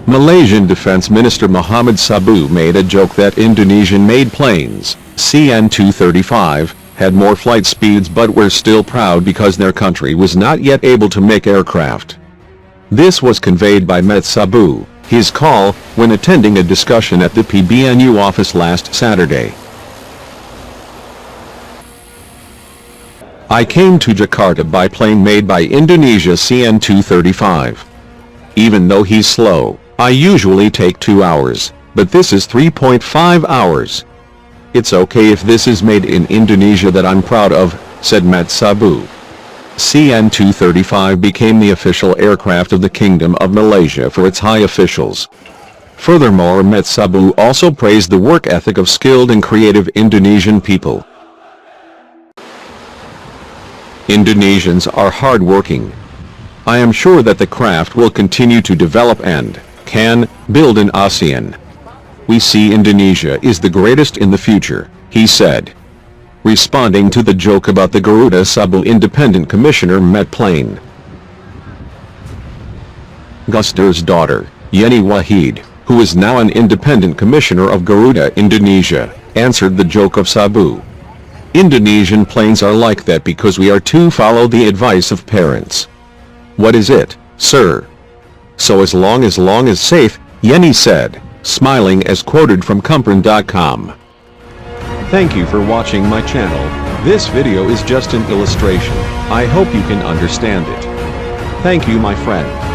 Malaysian Defense Minister Mat Sabu made a joke that Indonesian-made planes, CN-235, had more flight speeds but were still proud because their country was not yet able to make aircraft. This was conveyed by Mat Sabu, his call, when attending a discussion at the PBNU office last Saturday. I came to Jakarta by plane made by Indonesia CN-235. Even though he's slow, I usually take 2 hours, but this is 3.5 hours. It's okay if this is made in Indonesia that I'm proud of, said Mat Sabu. CN-235 became the official aircraft of the Kingdom of Malaysia for its high officials. Furthermore, Mat Sabu also praised the work ethic of skilled and creative Indonesian people. Indonesians are hard-working. I am sure that the craft will continue to develop and can build in ASEAN. We see Indonesia is the greatest in the future, he said. Responding to the joke about the Garuda Sabu Independent Commissioner met plane. Gus Dur's daughter, Yenny Wahid, who is now an independent commissioner of Garuda Indonesia, answered the joke of Sabu. Indonesian planes are like that because we are to follow the advice of parents. What is it, sir? So as long as safe, Yenny said, smiling as quoted from Compran.com. Thank you for watching my channel. This video is just an illustration. I hope you can understand it. Thank you, my friend.